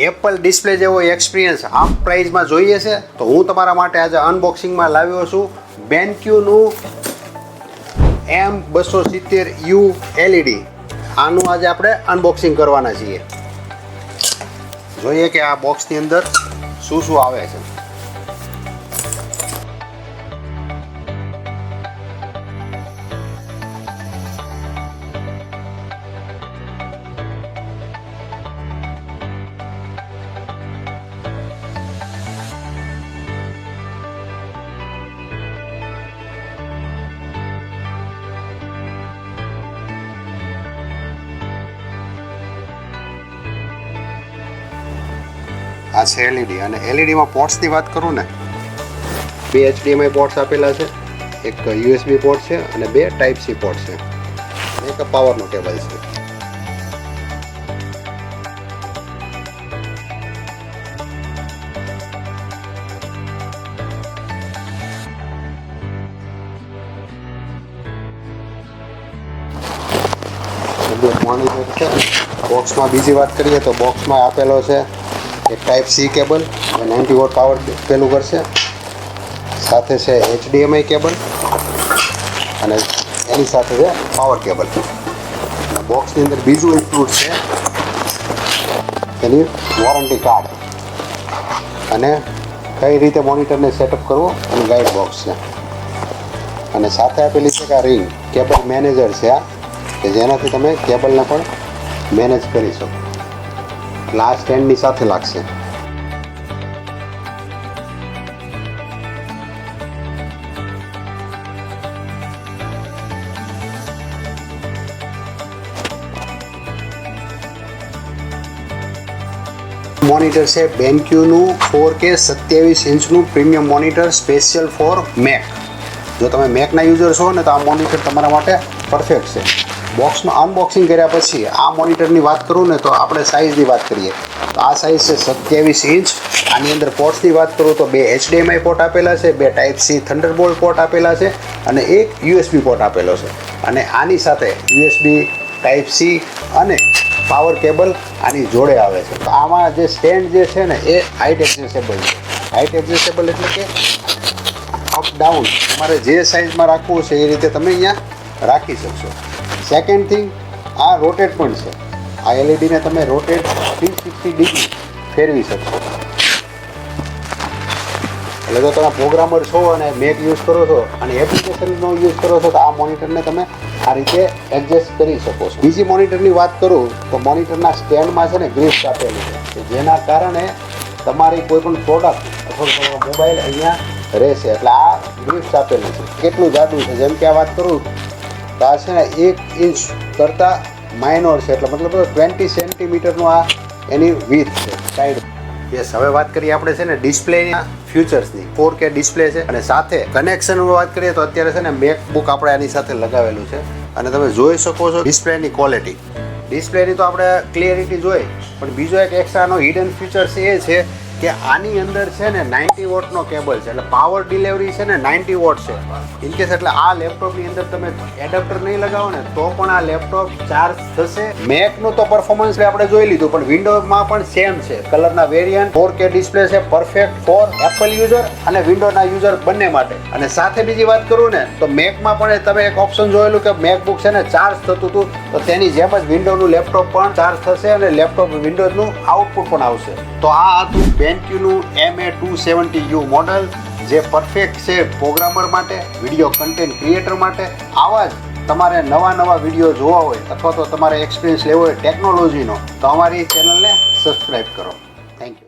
Apple display જેવો experience half પ્રાઇઝમાં જોઈએ છે તો હું તમારા માટે આજે અનબોક્સિંગમાં લાવ્યો છું બેન્ક્યુનું M270U LED. આનું આજે આપણે અનબોક્સિંગ કરવાના છીએ. જોઈએ કે આ બોક્સની અંદર શું શું આવે છે. આ છે LED અને LEDમાં પોર્ટ્સની વાત કરું ને, 2 HDMI પોર્ટ્સ આપેલા છે, એક USB પોર્ટ છે અને 2 Type C પોર્ટ છે, એક પાવરનો કેબલ છે. મોનિટર છે. બોક્સમાં બીજી વાત કરીએ તો બોક્સમાં આપેલો છે એક Type C cable, 90 watt power પેલું કરશે, સાથે છે HDMI કેબલ અને એની સાથે છે પાવર કેબલ. બોક્સની અંદર બીજું ઇન્ક્લુડ છે એની વોરંટી કાર્ડ અને કઈ રીતે મોનિટરને સેટઅપ કરવો એનું ગાઈડ બોક્સ છે. અને સાથે આપેલી છે કે આ રિંગ કેબલ મેનેજર છે આ, કે જેનાથી તમે કેબલને પણ મેનેજ કરી શકો. ગ્લાસ સ્ટેન્ડની સાથે લાગશે. મોનિટર છે બેન્ક્યુનું 4K 27 ઇંચનું premium monitor special for Mac. જો તમે મેકના યુઝર છો ને તો આ મોનિટર તમારા માટે પરફેક્ટ છે. બોક્સમાં અનબોક્સિંગ કર્યા પછી આ મોનિટરની વાત કરું ને તો આપણે સાઇઝની વાત કરીએ તો આ સાઇઝ છે 27 ઇંચ. આની અંદર પોર્ટ્સની વાત કરું તો 2 HDMI પોર્ટ આપેલા છે, 2 Type C થંડરબોલ્ટ પોર્ટ આપેલા છે અને એક USB પોર્ટ આપેલો છે. અને આની સાથે USB Type C અને પાવર કેબલ આની જોડે આવે છે. તો આમાં જે સ્ટેન્ડ જે છે ને એ હાઇટ એડજસ્ટેબલ છે. હાઇટ એડજસ્ટેબલ એટલે કે અપ ડાઉન તમારે જે સાઇઝમાં રાખવું છે એ રીતે તમે અહીંયા રાખી શકશો. સેકન્ડ થિંગ, આ રોટેટ પણ છે. આ LEDને તમે રોટેટ 360 ડિગ્રી ફેરવી શકશો. એટલે જો તમે પ્રોગ્રામર છો અને મેક યુઝ કરો છો અને એપ્લિકેશનનો યુઝ કરો છો તો આ મોનિટરને તમે આ રીતે એડજસ્ટ કરી શકો છો. બીજી મોનિટરની વાત કરું તો મોનિટરના સ્ટેન્ડમાં છે ને ગ્રીપ્સ આપેલી છે, કે જેના કારણે તમારી કોઈ પણ પ્રોડક્ટ અથવા તમારો મોબાઈલ અહીંયા રહેશે. એટલે આ ગ્રીપ્સ આપેલી છે. કેટલું જાડું છે, જેમ કે આ વાત કરું તો આ છે ને 1 ઇંચ કરતાં માઇનોર છે, એટલે મતલબ 20 સેન્ટીમીટરનું આ એની વિથ છે સાઈડ. યસ, હવે વાત કરીએ આપણે છે ને ડિસ્પ્લેના ફ્યુચર્સની. 4K ડિસ્પ્લે છે અને સાથે કનેક્શનની વાત કરીએ તો અત્યારે છે ને મેકબુક આપણે આની સાથે લગાવેલું છે અને તમે જોઈ શકો છો ડિસ્પ્લેની ક્વોલિટી. ડિસ્પ્લેની તો આપણે ક્લિયરિટી જોઈ, પણ બીજો એક એક્સ્ટ્રાનો હિડન ફીચર્સ એ છે કે આની અંદર છે ને 90 વોટનો કેબલ છે, એટલે પાવર ડિલિવરી છે ને 90 વોટ છે. ઇનકેસ એટલે આ લેપટોપની અંદર તમે એડપ્ટર નહીં લગાવો ને તો પણ આ લેપટોપ ચાર્જ થશે. મેકનું તો પરફોર્મન્સ આપણે જોઈ લીધું, પણ વિન્ડોઝમાં પણ સેમ છે. કલરના વેરિયન્ટ, 4K ડિસ્પ્લે છે, પરફેક્ટ ફોર એપલ યુઝર અને વિન્ડોના યુઝર બંને માટે. અને સાથે બીજી વાત કરું ને તો મેકમાં પણ તમે એક ઓપ્શન જોયેલું કે મેકબુક છે ને ચાર્જ થતું હતું, તો તેની જેમ જ વિન્ડોનું લેપટોપ પણ ચાર્જ થશે અને લેપટોપ વિન્ડોઝનું આઉટપુટ પણ આવશે. તો આ હતું બેન્ક્યુનું MA270U મોડલ, જે પરફેક્ટ છે પ્રોગ્રામર માટે, વિડીયો કન્ટેન્ટ ક્રિએટર માટે. આવા જ તમારે નવા વિડીયો જોવા હોય અથવા તો તમારે એક્સપિરિયન્સ લેવો હોય ટેકનોલોજીનો તો અમારી ચેનલને સબસ્ક્રાઈબ કરો. Thank you.